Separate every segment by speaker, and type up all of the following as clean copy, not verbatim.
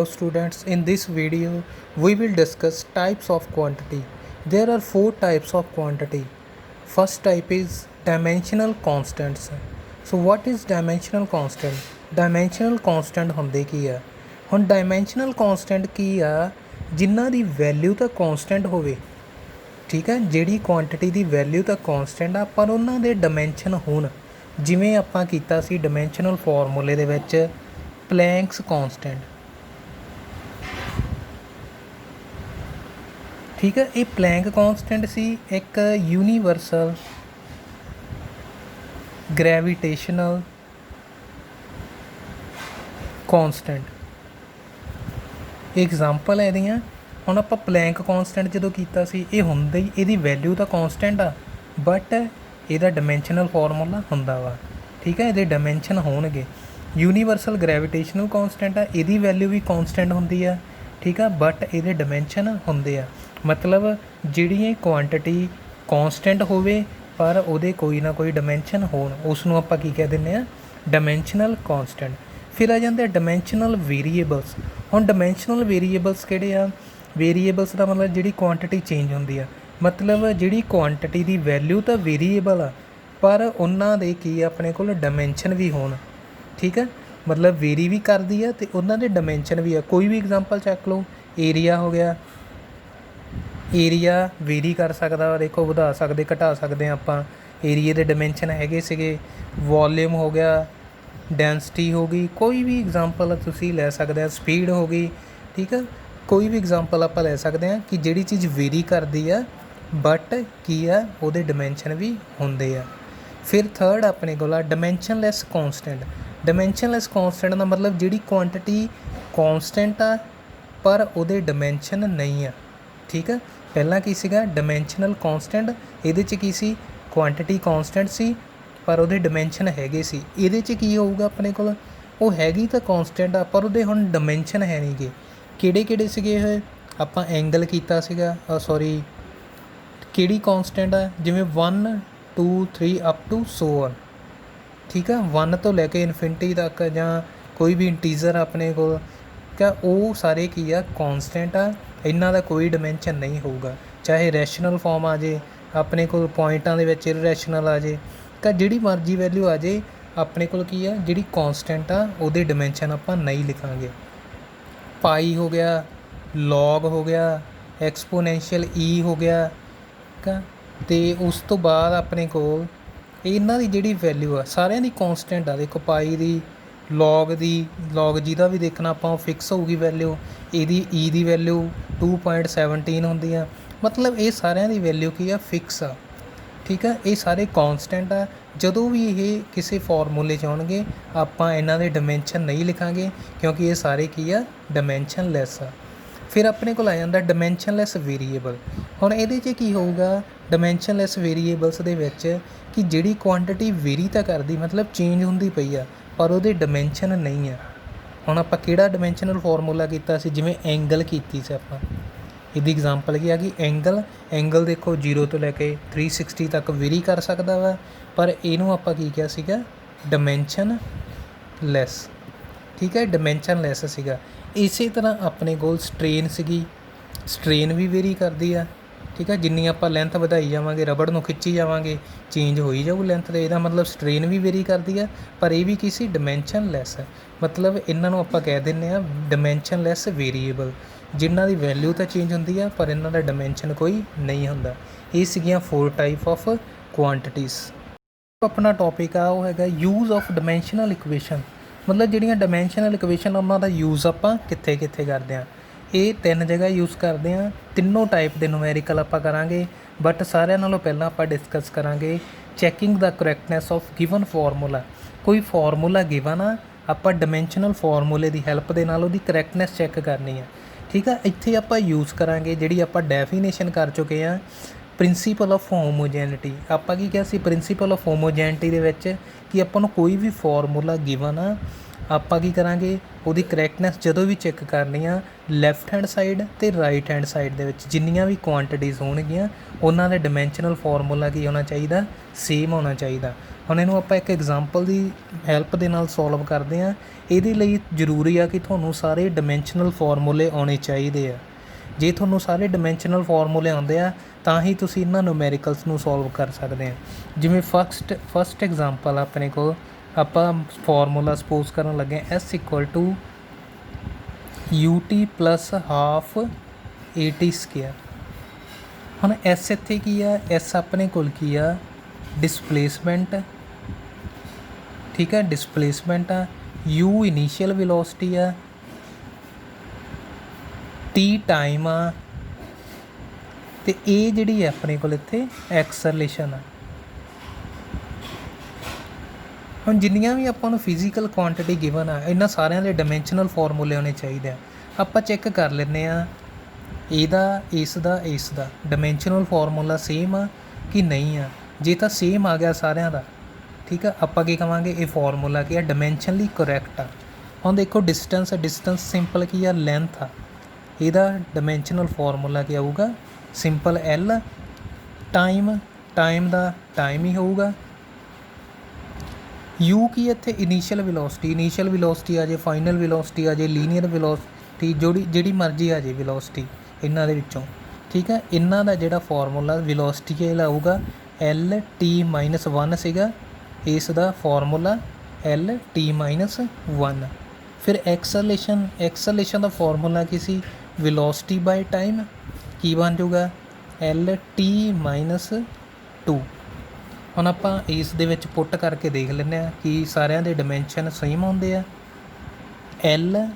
Speaker 1: Hello students, in this video we will discuss types of quantity. There are four types of quantity. First type is dimensional constants. So what is dimensional constant? Dimensional constant ਹੁੰਦੇ ਕੀ ਆ? ਹੁਣ dimensional constant ਕੀ ਆ? ਜਿਨ੍ਹਾਂ ਦੀ value ਤਾਂ constant ਹੋਵੇ, ਠੀਕ ਹੈ, ਜਿਹੜੀ ਕੁਆਂਟਿਟੀ ਦੀ ਵੈਲਿਊ ਤਾਂ constant ਆ ਪਰ ਉਹਨਾਂ ਦੇ ਡਾਇਮੈਂਸ਼ਨ ਹੋਣ, ਜਿਵੇਂ ਆਪਾਂ ਕੀਤਾ ਸੀ ਡਾਇਮੈਂਸ਼ਨਲ ਫਾਰਮੂਲੇ ਦੇ ਵਿੱਚ ਪਲੈਂਕਸ ਕੌਂਸਟੈਂਟ। ਠੀਕ ਹੈ, ਇਹ ਪਲੈਂਕ ਕੌਂਸਟੈਂਟ ਸੀ ਇੱਕ ਯੂਨੀਵਰਸਲ ਗ੍ਰੈਵੀਟੇਸ਼ਨਲ ਕੌਂਸਟੈਂਟ। ਐਗਜ਼ਾਮਪਲ ਇਹਦੀਆਂ, ਹੁਣ ਆਪਾਂ ਪਲੈਂਕ ਕੌਂਸਟੈਂਟ ਜਦੋਂ ਕੀਤਾ ਸੀ ਇਹ ਹੁੰਦਾ ਹੀ, ਇਹਦੀ ਵੈਲਿਊ ਤਾਂ ਕੌਂਸਟੈਂਟ ਆ ਬਟ ਇਹਦਾ ਡਾਇਮੈਂਸ਼ਨਲ ਫਾਰਮੂਲਾ ਹੁੰਦਾ ਵਾ। ਠੀਕ ਹੈ, ਇਹਦੇ ਡਾਇਮੈਂਸ਼ਨ ਹੋਣਗੇ। ਯੂਨੀਵਰਸਲ ਗ੍ਰੈਵੀਟੇਸ਼ਨਲ ਕੌਂਸਟੈਂਟ ਆ, ਇਹਦੀ ਵੈਲਿਊ ਵੀ ਕੌਂਸਟੈਂਟ ਹੁੰਦੀ ਆ। ਠੀਕ ਆ, ਬਟ ਇਹਦੇ ਡਾਇਮੈਂਸ਼ਨ ਹੁੰਦੇ ਆ। ਮਤਲਬ ਜਿਹੜੀ ਕੁਆਂਟਿਟੀ ਕੌਂਸਟੈਂਟ ਹੋਵੇ ਪਰ ਉਹਦੇ ਕੋਈ ਨਾ ਕੋਈ ਡਾਇਮੈਂਸ਼ਨ ਹੋਣ, ਉਸ ਨੂੰ ਆਪਾਂ ਕੀ ਕਹਿ ਦਿੰਦੇ ਆ? ਡਾਇਮੈਂਸ਼ਨਲ ਕੌਂਸਟੈਂਟ। ਫਿਰ ਆ ਜਾਂਦੇ ਡਾਇਮੈਂਸ਼ਨਲ ਵੇਰੀਏਬਲਸ। ਹੁਣ ਡਾਇਮੈਂਸ਼ਨਲ ਵੇਰੀਏਬਲਸ ਕਿਹੜੇ ਆ? ਵੇਰੀਏਬਲਸ ਦਾ ਮਤਲਬ ਜਿਹੜੀ ਕੁਆਂਟਿਟੀ ਚੇਂਜ ਹੁੰਦੀ ਆ, ਮਤਲਬ ਜਿਹੜੀ ਕੁਆਂਟਿਟੀ ਦੀ ਵੈਲਿਊ ਤਾਂ ਵੇਰੀਏਬਲ ਆ ਪਰ ਉਹਨਾਂ ਦੇ ਕੀ ਆਪਣੇ ਕੋਲ ਡਾਇਮੈਂਸ਼ਨ ਵੀ ਹੋਣ। ਠੀਕ ਹੈ, ਮਤਲਬ ਵੇਰੀ ਵੀ ਕਰਦੀ ਆ ਅਤੇ ਉਹਨਾਂ ਦੇ ਡਾਇਮੈਂਸ਼ਨ ਵੀ ਆ। ਕੋਈ ਵੀ ਐਗਜ਼ਾਮਪਲ ਚੱਕ ਲਓ, ਏਰੀਆ ਹੋ ਗਿਆ, ਏਰੀਆ ਵੇਰੀ ਕਰ ਸਕਦਾ ਵਾ, ਦੇਖੋ ਵਧਾ ਸਕਦੇ ਘਟਾ ਸਕਦੇ ਹਾਂ ਆਪਾਂ, ਏਰੀਏ ਦੇ ਡਾਇਮੈਂਸ਼ਨ ਹੈਗੇ ਸੀਗੇ। ਵੋਲੀਅਮ ਹੋ ਗਿਆ, ਡੈਂਸਿਟੀ ਹੋ ਗਈ, ਕੋਈ ਵੀ ਐਗਜ਼ਾਮਪਲ ਤੁਸੀਂ ਲੈ ਸਕਦੇ ਆ, ਸਪੀਡ ਹੋ ਗਈ। ਠੀਕ ਆ, ਕੋਈ ਵੀ ਐਗਜ਼ਾਮਪਲ ਆਪਾਂ ਲੈ ਸਕਦੇ ਹਾਂ ਕਿ ਜਿਹੜੀ ਚੀਜ਼ ਵੇਰੀ ਕਰਦੀ ਆ ਬਟ ਕੀ ਆ ਉਹਦੇ ਡਾਇਮੈਂਸ਼ਨ ਵੀ ਹੁੰਦੇ ਆ। ਫਿਰ ਥਰਡ ਆਪਣੇ ਕੋਲ ਆ ਡਾਇਮੈਂਸ਼ਨਲੈਸ ਕੌਂਸਟੈਂਟ। ਡਾਇਮੈਂਸ਼ਨਲੈਸ ਕੌਂਸਟੈਂਟ ਦਾ ਮਤਲਬ ਜਿਹੜੀ ਕੁਆਂਟਿਟੀ ਕੌਂਸਟੈਂਟ ਆ ਪਰ ਉਹਦੇ ਡਾਇਮੈਂਸ਼ਨ ਨਹੀਂ ਆ। ਠੀਕ ਆ, ਪਹਿਲਾਂ ਕੀ ਸੀਗਾ? ਡਾਇਮੈਂਸ਼ਨਲ ਕੌਂਸਟੈਂਟ, ਇਹਦੇ 'ਚ ਕੀ ਸੀ? ਕੁਆਂਟਿਟੀ ਕੌਂਸਟੈਂਟ ਸੀ ਪਰ ਉਹਦੇ ਡਾਇਮੈਂਸ਼ਨ ਹੈਗੇ ਸੀ। ਇਹਦੇ 'ਚ ਕੀ ਹੋਊਗਾ ਆਪਣੇ ਕੋਲ? ਉਹ ਹੈਗੀ ਤਾਂ ਕੌਂਸਟੈਂਟ ਆ ਪਰ ਉਹਦੇ ਹੁਣ ਡਾਇਮੈਂਸ਼ਨ ਹੈ ਨਹੀਂ ਗੇ। ਕਿਹੜੇ ਕਿਹੜੇ ਸੀਗੇ ਇਹ? ਆਪਾਂ ਐਂਗਲ ਕੀਤਾ ਸੀਗਾ, ਸੌਰੀ ਕਿਹੜੀ ਕੌਂਸਟੈਂਟ ਆ? ਜਿਵੇਂ 1 2 3 ਅਪ ਟੂ ਸੋ ਔਨ। ਠੀਕ ਆ, 1 ਤੋਂ ਲੈ ਕੇ ਇਨਫਿਨਿਟੀ ਤੱਕ ਜਾਂ ਕੋਈ ਵੀ ਇੰਟੀਜ਼ਰ ਆਪਣੇ ਕੋਲ, ਕਿਆ ਉਹ ਸਾਰੇ ਕੀ ਆ? ਕੌਂਸਟੈਂਟ ਆ। ਇਹਨਾਂ ਦਾ ਕੋਈ ਡਾਇਮੈਂਸ਼ਨ ਨਹੀਂ ਹੋਊਗਾ, ਚਾਹੇ ਰੈਸ਼ਨਲ ਫਾਰਮ ਆ ਜੇ ਆਪਣੇ ਕੋਲ, ਪੁਆਇੰਟਾਂ ਦੇ ਵਿੱਚ ਇਰਰੈਸ਼ਨਲ ਆ ਜੇ, ਤਾਂ ਜਿਹੜੀ ਮਰਜ਼ੀ ਵੈਲਿਊ ਆ ਜੇ ਆਪਣੇ ਕੋਲ ਕੀ ਆ? ਜਿਹੜੀ ਕੌਂਸਟੈਂਟ ਆ ਉਹਦੇ ਡਾਇਮੈਂਸ਼ਨ ਆਪਾਂ ਨਹੀਂ ਲਿਖਾਂਗੇ। ਪਾਈ ਹੋ ਗਿਆ, ਲੌਗ ਹੋ ਗਿਆ, ਐਕਸਪੋਨੈਂਸ਼ੀਅਲ ਈ ਹੋ ਗਿਆ। ਠੀਕ ਆ, ਅਤੇ ਉਸ ਤੋਂ ਬਾਅਦ ਆਪਣੇ ਕੋਲ ਇਹਨਾਂ ਦੀ ਜਿਹੜੀ ਵੈਲਿਊ ਆ ਸਾਰਿਆਂ ਦੀ ਕੌਂਸਟੈਂਟ ਆ। ਦੇਖੋ ਪਾਈ ਦੀ, ਲੌਗ ਦੀ, ਲੌਗ ਜਿਹਦਾ ਵੀ ਦੇਖਣਾ ਆਪਾਂ ਉਹ ਫਿਕਸ ਹੋਊਗੀ ਵੈਲਿਊ। ਇਹਦੀ ਈ ਦੀ ਵੈਲਿਊ 2.17 ਹੁੰਦੀ ਆ। ਮਤਲਬ ਇਹ ਸਾਰਿਆਂ ਦੀ ਵੈਲਿਊ ਕੀ ਆ? ਫਿਕਸ ਆ। ਠੀਕ ਆ, ਇਹ ਸਾਰੇ ਕੌਂਸਟੈਂਟ ਆ। ਜਦੋਂ ਵੀ ਇਹ ਕਿਸੇ ਫਾਰਮੂਲੇ 'ਚ ਆਉਣਗੇ ਆਪਾਂ ਇਹਨਾਂ ਦੇ ਡਾਇਮੈਂਸ਼ਨ ਨਹੀਂ ਲਿਖਾਂਗੇ ਕਿਉਂਕਿ ਇਹ ਸਾਰੇ ਕੀ ਆ? ਡਾਇਮੈਂਸ਼ਨਲੈਸ ਆ। ਫਿਰ ਆਪਣੇ ਕੋਲ ਆ ਜਾਂਦਾ ਡਾਇਮੈਂਸ਼ਨਲੈਸ ਵੇਰੀਏਬਲ। ਹੁਣ ਇਹਦੇ 'ਚ ਕੀ ਹੋਊਗਾ? ਡਾਇਮੈਂਸ਼ਨਲੈਸ ਵੇਰੀਏਬਲਸ ਦੇ ਵਿੱਚ ਕਿ ਜਿਹੜੀ ਕੁਆਂਟਿਟੀ ਵੇਰੀ ਤਾਂ ਕਰਦੀ, ਮਤਲਬ ਚੇਂਜ ਹੁੰਦੀ ਪਈ ਆ ਪਰ ਉਹਦੇ ਡਾਇਮੈਂਸ਼ਨ ਨਹੀਂ ਆ। ਹੁਣ ਆਪਾਂ ਕਿਹੜਾ ਡਾਇਮੈਂਸ਼ਨਲ ਫਾਰਮੂਲਾ ਕੀਤਾ ਸੀ? ਜਿਵੇਂ ਐਂਗਲ ਕੀਤੀ ਸੀ ਆਪਾਂ, ਇਹਦੀ ਐਗਜ਼ਾਮਪਲ ਕੀ ਆ ਗਈ? ਐਂਗਲ। ਐਂਗਲ ਦੇਖੋ 0 ਤੋਂ ਲੈ ਕੇ 360 ਤੱਕ ਵੇਰੀ ਕਰ ਸਕਦਾ ਵਾ ਪਰ ਇਹਨੂੰ ਆਪਾਂ ਕੀ ਕਿਹਾ ਸੀਗਾ? ਡਾਇਮੈਂਸ਼ਨ ਲੈਸ। ਠੀਕ ਹੈ, ਡਾਇਮੈਂਸ਼ਨ ਲੈਸ ਸੀਗਾ। ਇਸੇ ਤਰ੍ਹਾਂ ਆਪਣੇ ਕੋਲ ਸਟ੍ਰੇਨ ਸੀਗੀ, ਸਟ੍ਰੇਨ ਵੀ ਵੇਰੀ ਕਰਦੀ ਆ। ਠੀਕ ਹੈ, ਜਿੰਨੀ ਆਪਾਂ ਲੈਂਥ ਵਧਾਈ ਜਾਵਾਂਗੇ, ਰਬੜ ਨੂੰ ਖਿੱਚੀ ਜਾਵਾਂਗੇ, ਚੇਂਜ ਹੋਈ ਜਾਊ ਲੈਂਥ। ਦੇ ਇਹਦਾ ਮਤਲਬ ਸਟ੍ਰੇਨ ਵੀ ਵੇਰੀ ਕਰਦੀ ਆ ਪਰ ਇਹ ਵੀ ਕੀ ਸੀ? ਡਾਇਮੈਂਸ਼ਨ ਲੈਸ। ਮਤਲਬ ਇਹਨਾਂ ਨੂੰ ਆਪਾਂ ਕਹਿ ਦਿੰਦੇ ਆ ਡਾਇਮੈਂਸ਼ਨ ਲੈਸ ਵੇਰੀਏਬਲ, ਜਿਨ੍ਹਾਂ ਦੀ ਵੈਲਿਊ ਤਾਂ ਚੇਂਜ ਹੁੰਦੀ ਆ ਪਰ ਇਹਨਾਂ ਦਾ ਡਾਇਮੈਂਸ਼ਨ ਕੋਈ ਨਹੀਂ ਹੁੰਦਾ। ਇਹ ਸੀਗੀਆਂ 4 ਟਾਈਪ ਆਫ ਕੁਆਂਟੀਟੀਜ਼। ਆਪਣਾ ਟੌਪਿਕ ਆ ਉਹ ਹੈਗਾ ਯੂਜ਼ ਆਫ ਡਾਇਮੈਂਸ਼ਨਲ ਇਕੁਏਸ਼ਨ। ਮਤਲਬ ਜਿਹੜੀਆਂ ਡਾਇਮੈਂਸ਼ਨਲ ਇਕੁਏਸ਼ਨ ਉਹਨਾਂ ਦਾ ਯੂਜ਼ ਆਪਾਂ ਕਿੱਥੇ ਕਿੱਥੇ ਕਰਦੇ ਹਾਂ? ਇਹ 3 ਜਗ੍ਹਾ ਯੂਜ਼ ਕਰਦੇ ਹਾਂ। ਤਿੰਨੋਂ ਟਾਈਪ ਦੇ ਨੂਮੈਰੀਕਲ ਆਪਾਂ ਕਰਾਂਗੇ ਬਟ ਸਾਰਿਆਂ ਨਾਲੋਂ ਪਹਿਲਾਂ ਆਪਾਂ ਡਿਸਕਸ ਕਰਾਂਗੇ ਚੈਕਿੰਗ ਦਾ ਕਰੈਕਟਨੈਸ ਆਫ ਗਿਵਨ ਫਾਰਮੂਲਾ। ਕੋਈ ਫਾਰਮੂਲਾ ਗਿਵਨ ਆ, ਆਪਾਂ ਡਾਇਮੈਂਸ਼ਨਲ ਫਾਰਮੂਲੇ ਦੀ ਹੈਲਪ ਦੇ ਨਾਲ ਉਹਦੀ ਕਰੈਕਟਨੈਸ ਚੈੱਕ ਕਰਨੀ ਆ। ਠੀਕ ਆ, ਇੱਥੇ ਆਪਾਂ ਯੂਜ਼ ਕਰਾਂਗੇ ਜਿਹੜੀ ਆਪਾਂ ਡੈਫੀਨੇਸ਼ਨ ਕਰ ਚੁੱਕੇ ਹਾਂ, ਪ੍ਰਿੰਸੀਪਲ ਆਫ ਹੋਮੋਜੈਨਿਟੀ। ਆਪਾਂ ਕੀ ਕਿਹਾ ਸੀ ਪ੍ਰਿੰਸੀਪਲ ਆਫ ਹੋਮੋਜੈਨਿਟੀ ਦੇ ਵਿੱਚ? ਕਿ ਆਪਾਂ ਨੂੰ ਕੋਈ ਵੀ ਫਾਰਮੂਲਾ ਗਿਵਨ ਆ ਆਪਾਂ ਕੀ ਕਰਾਂਗੇ, ਉਹਦੀ ਕਰੈਕਟਨੈਸ ਜਦੋਂ ਵੀ ਚੈੱਕ ਕਰਨੀ ਆ ਲੈਫਟ ਹੈਂਡ ਸਾਈਡ ਅਤੇ ਰਾਈਟ ਹੈਂਡ ਸਾਈਡ ਦੇ ਵਿੱਚ ਜਿੰਨੀਆਂ ਵੀ ਕੁਆਂਟੀਟੀਜ਼ ਹੋਣਗੀਆਂ ਉਹਨਾਂ ਦਾ ਡਾਇਮੈਂਸ਼ਨਲ ਫਾਰਮੂਲਾ ਕੀ ਹੋਣਾ ਚਾਹੀਦਾ, ਸੇਮ ਹੋਣਾ ਚਾਹੀਦਾ। ਹੁਣ ਇਹਨੂੰ ਆਪਾਂ ਇੱਕ ਐਗਜ਼ਾਮਪਲ ਦੀ ਹੈਲਪ ਦੇ ਨਾਲ ਸੋਲਵ ਕਰਦੇ ਹਾਂ। ਇਹਦੇ ਲਈ ਜ਼ਰੂਰੀ ਆ ਕਿ ਤੁਹਾਨੂੰ ਸਾਰੇ ਡਾਇਮੈਂਸ਼ਨਲ ਫਾਰਮੂਲੇ ਆਉਣੇ ਚਾਹੀਦੇ ਆ। ਜੇ ਤੁਹਾਨੂੰ ਸਾਰੇ ਡਾਇਮੈਂਸ਼ਨਲ ਫਾਰਮੂਲੇ ਆਉਂਦੇ ਆ ਤਾਂ ਹੀ ਤੁਸੀਂ ਇਹਨਾਂ ਨਿਊਮੈਰੀਕਲਸ ਨੂੰ ਸੋਲਵ ਕਰ ਸਕਦੇ ਆ। ਜਿਵੇਂ ਫਸਟ ਐਗਜ਼ਾਮਪਲ ਆਪਣੇ ਕੋਲ ਆਪਾਂ ਫਾਰਮੂਲਾ ਸਪੋਜ਼ ਕਰਨ ਲੱਗੇ S = UT + ਹਾਫ AT²। ਹੁਣ S ਇੱਥੇ ਕੀ ਆ, S ਆਪਣੇ ਕੋਲ ਕੀ ਆ, ਡਿਸਪਲੇਸਮੈਂਟ, ਠੀਕ ਹੈ, ਡਿਸਪਲੇਸਮੈਂਟ ਆ। U ਇਨੀਸ਼ੀਅਲ ਵੈਲੋਸਿਟੀ ਆ, T ਟਾਈਮ ਆ, ਅਤੇ ਇਹ ਜਿਹੜੀ ਹੈ ਆਪਣੇ ਕੋਲ ਇੱਥੇ ਐਕਸਲਰੇਸ਼ਨ ਆ। ਹੁਣ ਜਿੰਨੀਆਂ ਵੀ ਆਪਾਂ ਨੂੰ ਫਿਜ਼ੀਕਲ ਕੁਆਂਟਿਟੀ ਗਿਵਨ ਆ ਇਹਨਾਂ ਸਾਰਿਆਂ ਦੇ ਡਾਇਮੈਂਸ਼ਨਲ ਫਾਰਮੂਲੇ ਹੋਣੇ ਚਾਹੀਦੇ ਆ। ਆਪਾਂ ਚੈੱਕ ਕਰ ਲੈਂਦੇ ਆ ਇਹਦਾ, ਇਸ ਦਾ ਡਾਇਮੈਂਸ਼ਨਲ ਫਾਰਮੂਲਾ ਸੇਮ ਆ ਕਿ ਨਹੀਂ ਆ। ਜੇ ਤਾਂ ਸੇਮ ਆ ਗਿਆ ਸਾਰਿਆਂ ਦਾ, ਠੀਕ ਆ, ਆਪਾਂ ਕੀ ਕਹਾਂਗੇ, ਇਹ ਫਾਰਮੂਲਾ ਕੀ ਆ, ਡਾਇਮੈਂਸ਼ਨਲੀ ਕਰੈਕਟ ਆ। ਹੁਣ ਦੇਖੋ ਡਿਸਟੈਂਸ ਸਿੰਪਲ ਕੀ ਆ, ਲੈਂਥ ਆ। ਇਹਦਾ ਡਾਇਮੈਂਸ਼ਨਲ ਫਾਰਮੂਲਾ ਕੀ ਆਊਗਾ, ਸਿੰਪਲ L। ਟਾਈਮ ਦਾ ਟਾਈਮ ਹੀ ਹੋਊਗਾ। U ਕੀ ਇੱਥੇ ਇਨੀਸ਼ੀਅਲ ਵੈਲੋਸਿਟੀ ਆ ਜੇ, ਫਾਈਨਲ ਵੈਲੋਸਿਟੀ ਆ ਜੇ, ਲੀਨੀਅਰ ਵੈਲੋਸਿਟੀ, ਜਿਹੜੀ ਮਰਜ਼ੀ ਆ ਜੇ ਵੈਲੋਸਿਟੀ ਇਹਨਾਂ ਦੇ ਵਿੱਚੋਂ, ਠੀਕ ਹੈ। ਇਹਨਾਂ ਦਾ ਜਿਹੜਾ ਫਾਰਮੂਲਾ ਵੈਲੋਸਿਟੀ ਇਹ ਆਊਗਾ LT-1 ਸੀਗਾ, ਇਸ ਦਾ ਫਾਰਮੂਲਾ LT-1। ਫਿਰ ਐਕਸਲਰੇਸ਼ਨ ਦਾ ਫਾਰਮੂਲਾ ਕੀ ਸੀ, ਵੈਲੋਸਿਟੀ ਬਾਈ ਟਾਈਮ, ਕੀ ਬਣ ਜਾਊਗਾ LT-2। ਹੁਣ ਆਪਾਂ ਇਸ ਦੇ ਵਿੱਚ ਪੁੱਟ ਕਰਕੇ ਦੇਖ ਲੈਂਦੇ ਹਾਂ ਕਿ ਸਾਰਿਆਂ ਦੇ ਡਾਇਮੈਂਸ਼ਨ ਸੇਮ ਆਉਂਦੇ ਆ। L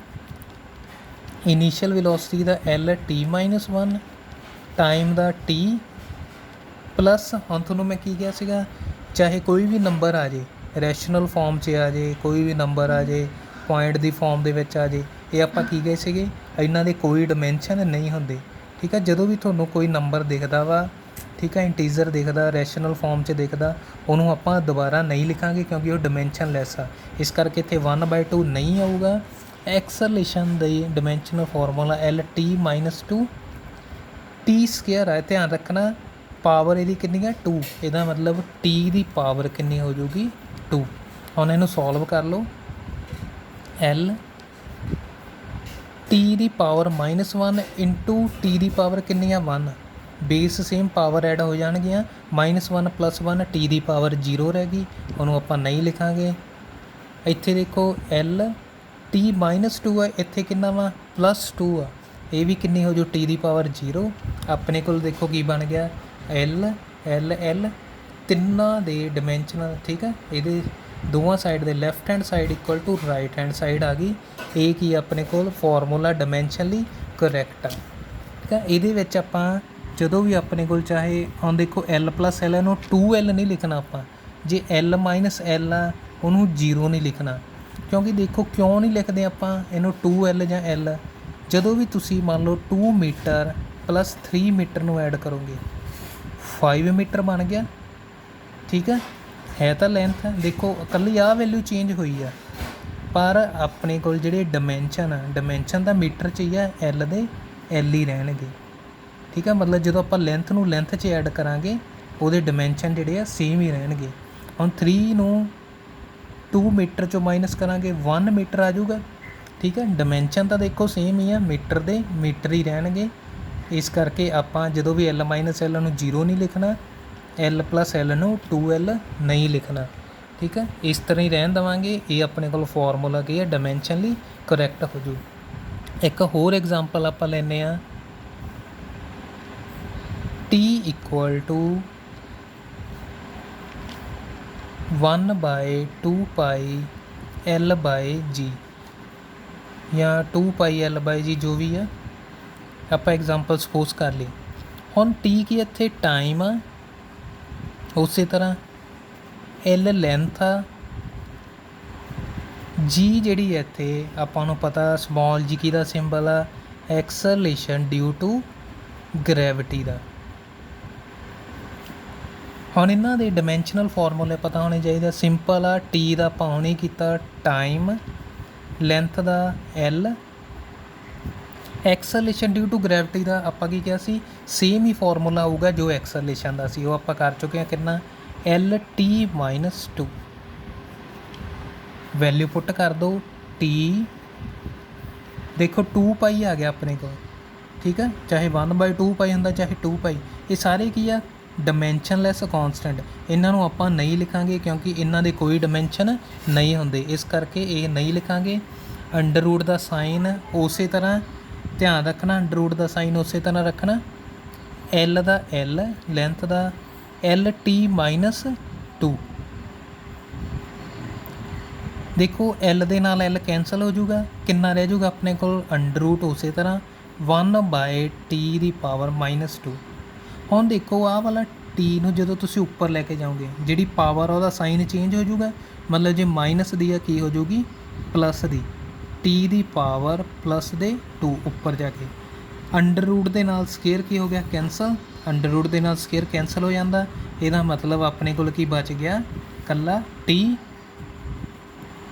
Speaker 1: ਇਨੀਸ਼ੀਅਲ ਵੈਲੋਸਿਟੀ ਦਾ LT-1, ਟਾਈਮ ਦਾ T ਪਲੱਸ, ਹੁਣ ਤੁਹਾਨੂੰ ਮੈਂ ਕੀ ਕਿਹਾ ਸੀਗਾ, ਚਾਹੇ ਕੋਈ ਵੀ ਨੰਬਰ ਆ ਜੇ, ਰੈਸ਼ਨਲ ਫਾਰਮ 'ਚ ਆ ਜੇ, ਕੋਈ ਵੀ ਨੰਬਰ ਆ ਜੇ, ਪੁਆਇੰਟ ਦੀ ਫਾਰਮ ਦੇ ਵਿੱਚ ਆ ਜੇ, ਇਹ ਆਪਾਂ ਕੀ ਕਹੇ ਸੀਗੇ, ਇਹਨਾਂ ਦੇ ਕੋਈ ਡਾਇਮੈਂਸ਼ਨ ਨਹੀਂ ਹੁੰਦੇ, ਠੀਕ ਹੈ। ਜਦੋਂ ਵੀ ਤੁਹਾਨੂੰ ਕੋਈ ਨੰਬਰ ਦਿਖਦਾ ਵਾ, ਠੀਕ ਹੈ, ਇੰਟੀਜ਼ਰ ਦਿਖਦਾ, ਰੈਸ਼ਨਲ ਫਾਰਮ 'ਚ ਦਿਖਦਾ, ਉਹਨੂੰ ਆਪਾਂ ਦੁਬਾਰਾ ਨਹੀਂ ਲਿਖਾਂਗੇ ਕਿਉਂਕਿ ਉਹ ਡਾਇਮੈਂਸ਼ਨ ਲੈਸ ਆ। ਇਸ ਕਰਕੇ ਇੱਥੇ 1/2 ਨਹੀਂ ਆਊਗਾ। ਐਕਸਲਰੇਸ਼ਨ ਦੀ ਡਾਇਮੈਂਸ਼ਨਲ ਫਾਰਮੂਲਾ LT-2 T² ਹੈ। ਧਿਆਨ ਰੱਖਣਾ ਪਾਵਰ ਇਹਦੀ ਕਿੰਨੀ ਆ, 2। ਇਹਦਾ ਮਤਲਬ T ਦੀ ਪਾਵਰ ਕਿੰਨੀ ਹੋ ਜਾਊਗੀ, 2। ਹੁਣ ਇਹਨੂੰ ਸੋਲਵ ਕਰ ਲਓ। L T ਦੀ ਪਾਵਰ -1 ਇੰਟੂ T ਦੀ ਪਾਵਰ ਕਿੰਨੀ ਆ, 1। ਬੇਸ ਸੇਮ, ਪਾਵਰ ਐਡ ਹੋ ਜਾਣਗੀਆਂ। -1 + 1 T ਦੀ ਪਾਵਰ 0 ਰਹਿ ਗਈ, ਉਹਨੂੰ ਆਪਾਂ ਨਹੀਂ ਲਿਖਾਂਗੇ। ਇੱਥੇ ਦੇਖੋ LT-2 ਹੈ, ਇੱਥੇ ਕਿੰਨਾ ਵਾ, +2 ਆ, ਇਹ ਵੀ ਕਿੰਨੀ ਹੋ ਜੂ, T ਦੀ ਪਾਵਰ 0। ਆਪਣੇ ਕੋਲ ਦੇਖੋ ਕੀ ਬਣ ਗਿਆ, L ਤਿੰਨਾਂ ਦੇ ਡਾਇਮੈਂਸ਼ਨਲ, ਠੀਕ ਹੈ। ਇਹਦੇ ਦੋਵਾਂ ਸਾਈਡ ਦੇ left hand side = right hand side ਆ ਗਈ। ਇਹ ਕੀ ਆਪਣੇ ਕੋਲ ਫਾਰਮੂਲਾ ਡਾਇਮੈਂਸ਼ਨਲੀ ਕਰੈਕਟ ਆ, ਠੀਕ ਹੈ। ਇਹਦੇ ਵਿੱਚ ਆਪਾਂ ਜਦੋਂ ਵੀ ਆਪਣੇ ਕੋਲ ਚਾਹੇ, ਹੁਣ ਦੇਖੋ L + L, ਇਹਨੂੰ 2L ਨਹੀਂ ਲਿਖਣਾ ਆਪਾਂ। ਜੇ L - L ਆ ਉਹਨੂੰ 0 ਨਹੀਂ ਲਿਖਣਾ, ਕਿਉਂਕਿ ਦੇਖੋ ਕਿਉਂ ਨਹੀਂ ਲਿਖਦੇ ਆਪਾਂ ਇਹਨੂੰ 2L ਜਾਂ L। ਜਦੋਂ ਵੀ ਤੁਸੀਂ ਮੰਨ ਲਓ 2 ਮੀਟਰ + 3 ਮੀਟਰ ਨੂੰ ਐਡ ਕਰੋਗੇ 5 ਮੀਟਰ ਬਣ ਗਿਆ, ਠੀਕ ਹੈ ਤਾਂ ਲੈਂਥ। ਦੇਖੋ ਇਕੱਲੀ ਆਹ ਵੈਲਿਊ ਚੇਂਜ ਹੋਈ ਆ, ਪਰ ਆਪਣੇ ਕੋਲ ਜਿਹੜੇ ਡਾਇਮੈਂਸ਼ਨ ਤਾਂ ਮੀਟਰ 'ਚ ਹੀ ਆ, L ਦੇ L ਹੀ ਰਹਿਣਗੇ, ਠੀਕ ਹੈ। ਮਤਲਬ ਜਦੋਂ ਆਪਾਂ ਲੈਂਥ ਨੂੰ ਲੈਂਥ 'ਚ ਐਡ ਕਰਾਂਗੇ ਉਹਦੇ ਡਾਇਮੈਂਸ਼ਨ ਜਿਹੜੇ ਆ ਸੇਮ ਹੀ ਰਹਿਣਗੇ। ਹੁਣ 3 ਨੂੰ 2 ਮੀਟਰ 'ਚੋਂ ਮਾਈਨਸ ਕਰਾਂਗੇ 1 ਮੀਟਰ ਆ ਜਾਊਗਾ, ਠੀਕ ਹੈ। ਡਾਇਮੈਂਸ਼ਨ ਤਾਂ ਦੇਖੋ ਸੇਮ ਹੀ ਆ, ਮੀਟਰ ਦੇ ਮੀਟਰ ਹੀ ਰਹਿਣਗੇ। ਇਸ ਕਰਕੇ ਆਪਾਂ ਜਦੋਂ ਵੀ L - L ਨੂੰ 0 ਨਹੀਂ ਲਿਖਣਾ, L + L ਨੂੰ 2L ਨਹੀਂ ਲਿਖਣਾ, ਠੀਕ ਹੈ। ਇਸ ਤਰ੍ਹਾਂ ਹੀ ਰਹਿਣ ਦੇਵਾਂਗੇ। ਇਹ ਆਪਣੇ ਕੋਲ ਫਾਰਮੂਲਾ ਕੀ ਹੈ, ਡਾਇਮੈਂਸ਼ਨਲੀ ਕਰੈਕਟ ਹੋ ਜੂ। ਇੱਕ ਹੋਰ ਐਗਜ਼ਾਮਪਲ ਆਪਾਂ ਲੈਂਦੇ ਹਾਂ, T = 1/2π L/g ਜਾਂ 2π L/g, ਜੋ ਵੀ ਆ ਆਪਾਂ ਐਗਜ਼ਾਮਪਲ ਸਪੋਜ਼ ਕਰ ਲਈ। ਹੁਣ T ਕੀ ਇੱਥੇ ਟਾਈਮ ਆ, ਉਸੇ ਤਰ੍ਹਾਂ L ਲੈਂਥ ਆ, G ਜਿਹੜੀ ਇੱਥੇ ਆਪਾਂ ਨੂੰ ਪਤਾ ਸਮਾਲ g ਕੀ ਦਾ ਸਿੰਬਲ ਆ, ਐਕਸਲਰੇਸ਼ਨ ਡਿਊ ਟੂ ਗ੍ਰੈਵਿਟੀ ਦਾ। ਹੁਣ ਇਹਨਾਂ ਦੇ ਡਾਇਮੈਂਸ਼ਨਲ ਫਾਰਮੂਲੇ ਪਤਾ ਹੋਣੇ ਚਾਹੀਦੇ। ਸਿੰਪਲ ਆ, T ਦਾ ਆਪਾਂ ਹੁਣ ਹੀ ਕੀਤਾ ਟਾਈਮ ਲੈਂਥ ਦਾ L, acceleration due to gravity ਦਾ ਆਪਾਂ ਕੀ ਕਿਹਾ ਸੀ, ਸੇਮ ਹੀ ਫਾਰਮੂਲਾ ਆਊਗਾ ਜੋ ਐਕਸਲੇਸ਼ਨ ਦਾ ਸੀ, ਉਹ ਆਪਾਂ ਕਰ ਚੁੱਕੇ ਹਾਂ। ਕਿੰਨਾ, LT-2। ਵੈਲਿਊ ਪੁੱਟ ਕਰ ਦਿਓ, T ਦੇਖੋ 2π ਆ ਗਿਆ ਆਪਣੇ ਕੋਲ, ਠੀਕ ਹੈ, ਚਾਹੇ 1/2π ਹੁੰਦਾ ਚਾਹੇ 2π। ਇਹ ਸਾਰੇ ਕੀ ਆ, ਡਿਮੈਂਸ਼ਨਲੈਸ ਕੌਨਸਟੈਂਟ। ਇਹਨਾਂ ਨੂੰ ਆਪਾਂ ਨਹੀਂ ਲਿਖਾਂਗੇ ਕਿਉਂਕਿ ਇਹਨਾਂ ਦੇ ਕੋਈ ਡਿਮੈਂਸ਼ਨ ਨਹੀਂ ਹੁੰਦੇ, ਇਸ ਕਰਕੇ ਇਹ ਨਹੀਂ ਲਿਖਾਂਗੇ। ਅੰਡਰ ਰੂਟ ਦਾ ਸਾਈਨ ਉਸੇ ਤਰ੍ਹਾਂ ਧਿਆਨ ਰੱਖਣਾ, ਅੰਡਰ ਰੂਟ ਦਾ ਸਾਈਨ ਉਸੇ ਤਰ੍ਹਾਂ ਰੱਖਣਾ। L ਦਾ L, ਲੈਂਥ ਦਾ LT-2। ਦੇਖੋ L ਦੇ ਨਾਲ L ਕੈਂਸਲ ਹੋ ਜਾਊਗਾ, ਕਿੰਨਾ ਰਹਿ ਜਾਊਗਾ ਆਪਣੇ ਕੋਲ, ਅੰਡਰ ਰੂਟ ਉਸੇ ਤਰ੍ਹਾਂ 1/T⁻²। ਹੁਣ ਦੇਖੋ ਆਹ ਵਾਲਾ T ਨੂੰ ਜਦੋਂ ਤੁਸੀਂ ਉੱਪਰ ਲੈ ਕੇ ਜਾਓਗੇ, ਜਿਹੜੀ ਪਾਵਰ ਉਹਦਾ ਸਾਈਨ ਚੇਂਜ ਹੋ ਜਾਊਗਾ, ਮਤਲਬ ਜੇ ਮਾਈਨਸ ਦੀ ਆ ਕੀ ਹੋ ਜਾਊਗੀ, ਪਲੱਸ ਦੀ, T⁻+2 ਉੱਪਰ ਜਾ ਕੇ। ਅੰਡਰ ਰੂਟ ਦੇ ਨਾਲ ਸਕੇਅਰ ਕੀ ਹੋ ਗਿਆ, ਕੈਂਸਲ, ਅੰਡਰ ਰੂਟ ਦੇ ਨਾਲ ਸਕੇਅਰ ਕੈਂਸਲ ਹੋ ਜਾਂਦਾ। ਇਹਦਾ ਮਤਲਬ ਆਪਣੇ ਕੋਲ ਕੀ ਬਚ ਗਿਆ, ਕੱਲਾ T।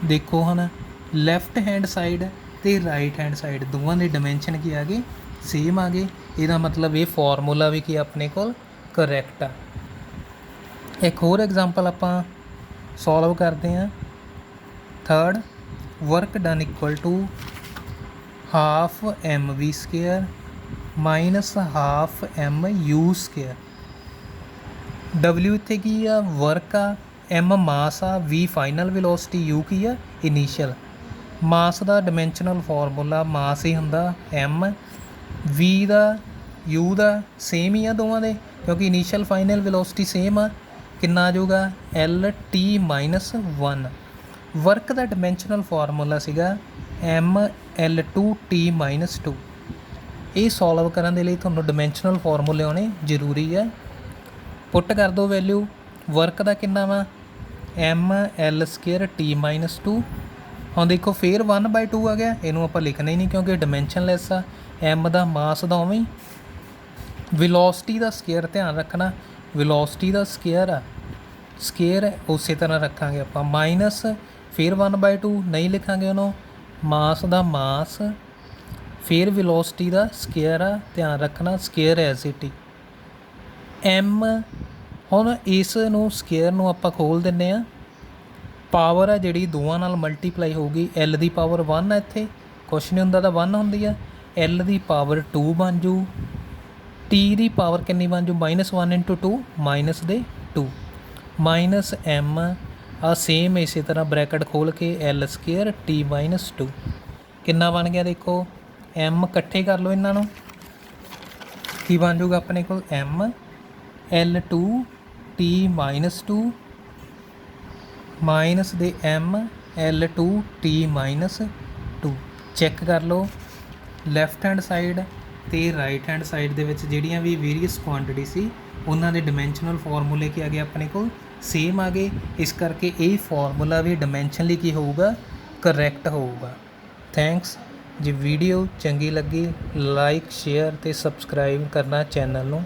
Speaker 1: ਦੇਖੋ ਹੁਣ ਲੈਫਟ ਹੈਂਡ ਸਾਈਡ ਅਤੇ ਰਾਈਟ ਹੈਂਡ ਸਾਈਡ ਦੋਵਾਂ ਦੇ ਡਿਮੈਂਸ਼ਨ ਕੀ ਆ ਗਏ, ਸੇਮ ਆ ਗਏ। ਇਹਦਾ ਮਤਲਬ ਇਹ ਫਾਰਮੂਲਾ ਵੀ ਕੀ ਆਪਣੇ ਕੋਲ ਕਰੈਕਟ ਆ। ਇੱਕ ਹੋਰ ਐਗਜ਼ਾਮਪਲ ਆਪਾਂ ਸੋਲਵ ਕਰਦੇ ਹਾਂ। Third, work done equal to half mv² minus half mu²। W ਇੱਥੇ ਕੀ ਆ, ਵਰਕ ਆ, M ਮਾਸ ਆ, V ਫਾਈਨਲ ਵੈਲੋਸਿਟੀ, U ਕੀ ਆ, ਇਨੀਸ਼ੀਅਲ। ਮਾਸ ਦਾ ਡਿਮੈਂਸ਼ਨਲ ਫਾਰਮੂਲਾ ਮਾਸ ਹੀ ਹੁੰਦਾ M, V ਦਾ U ਦਾ ਸੇਮ ਹੀ ਆ ਦੋਵਾਂ ਦੇ, ਕਿਉਂਕਿ ਇਨੀਸ਼ੀਅਲ ਫਾਈਨਲ ਵੈਲੋਸਿਟੀ ਸੇਮ ਆ। ਕਿੰਨਾ ਆ ਜਾਊਗਾ, LT-1। ਵਰਕ ਦਾ ਡਿਮੈਂਸ਼ਨਲ ਫਾਰਮੂਲਾ ਸੀਗਾ ML2T-2। ਇਹ ਸੋਲਵ ਕਰਨ ਦੇ ਲਈ ਤੁਹਾਨੂੰ ਡਿਮੈਂਸ਼ਨਲ ਫਾਰਮੂਲੇ ਆਉਣੇ ਜ਼ਰੂਰੀ ਹੈ। ਪੁੱਟ ਕਰ ਦਿਓ ਵੈਲਿਊ, ਵਰਕ ਦਾ ਕਿੰਨਾ ਵਾ, ML²T-2। ਹੁਣ ਦੇਖੋ ਫੇਰ 1/2 ਆ ਗਿਆ, ਇਹਨੂੰ ਆਪਾਂ ਲਿਖਣਾ ਹੀ ਨਹੀਂ ਕਿਉਂਕਿ ਡਿਮੈਂਸ਼ਨਲੈਸ ਆ। M ਦਾ ਮਾਸ ਦਾ ਉਵੇਂ ਹੀ, ਵੈਲੋਸਿਟੀ ਦਾ ਸਕੇਅਰ ਧਿਆਨ ਰੱਖਣਾ, ਵੈਲੋਸਿਟੀ ਦਾ ਸਕੇਅਰ ਆ, ਸਕੇਅਰ ਉਸੇ ਤਰ੍ਹਾਂ ਰੱਖਾਂਗੇ ਆਪਾਂ। ਮਾਈਨਸ ਫਿਰ 1/2 ਨਹੀਂ ਲਿਖਾਂਗੇ ਉਹਨੂੰ, ਮਾਸ ਦਾ ਮਾਸ, ਫਿਰ ਵੈਲੋਸਿਟੀ ਦਾ ਸਕੇਅਰ ਆ, ਧਿਆਨ ਰੱਖਣਾ, square as it he. M ਹੁਣ ਇਸ ਨੂੰ ਸਕੇਅਰ ਨੂੰ ਆਪਾਂ ਖੋਲ੍ਹ ਦਿੰਦੇ ਹਾਂ। ਪਾਵਰ ਆ ਜਿਹੜੀ ਦੋਵਾਂ ਨਾਲ ਮਲਟੀਪਲਾਈ ਹੋਊਗੀ। L ਦੀ ਪਾਵਰ 1 ਆ, ਇੱਥੇ ਕੁਛ ਨਹੀਂ ਹੁੰਦਾ ਤਾਂ 1 ਹੁੰਦੀ ਆ। L ਦੀ ਪਾਵਰ 2 ਬਣ ਜੂ, T ਦੀ ਪਾਵਰ ਕਿੰਨੀ ਬਣ ਜੂ, -1 × 2 ਮਾਈਨਸ ਦੇ 2 ਮਾਈਨਸ M ਆ ਸੇਮ ਇਸੇ ਤਰ੍ਹਾਂ ਬਰੈਕਟ ਖੋਲ੍ਹ ਕੇ L² T-2 ਕਿੰਨਾ ਬਣ ਗਿਆ ਦੇਖੋ। M ਇਕੱਠੇ ਕਰ ਲਓ ਇਹਨਾਂ ਨੂੰ, ਕੀ ਬਣ ਜੂਗਾ ਆਪਣੇ ਕੋਲ, M L2 T-2 ਮਾਈਨਸ ਦੇ M L2 T-2। ਚੈੱਕ ਕਰ ਲਓ ਲੈਫਟ ਹੈਂਡ ਸਾਈਡ ਅਤੇ ਰਾਈਟ ਹੈਂਡ ਸਾਈਡ ਦੇ ਵਿੱਚ ਜਿਹੜੀਆਂ ਵੀ ਵੇਰੀਅਸ ਕੁਆਂਟਿਟੀ ਸੀ ਉਹਨਾਂ ਦੇ ਡਿਮੈਂਸ਼ਨਲ ਫਾਰਮੂਲੇ ਕੀ ਆ ਗਏ ਆਪਣੇ ਕੋਲ, ਸੇਮ ਆ ਗਏ। ਇਸ ਕਰਕੇ ਇਹ ਫਾਰਮੂਲਾ ਵੀ ਡਿਮੈਂਸ਼ਨਲੀ ਕੀ ਹੋਊਗਾ, ਕਰੈਕਟ ਹੋਊਗਾ। ਥੈਂਕਸ। ਜੇ ਵੀਡੀਓ ਚੰਗੀ ਲੱਗੀ ਲਾਈਕ, ਸ਼ੇਅਰ ਅਤੇ ਸਬਸਕ੍ਰਾਈਬ ਕਰਨਾ ਚੈਨਲ ਨੂੰ।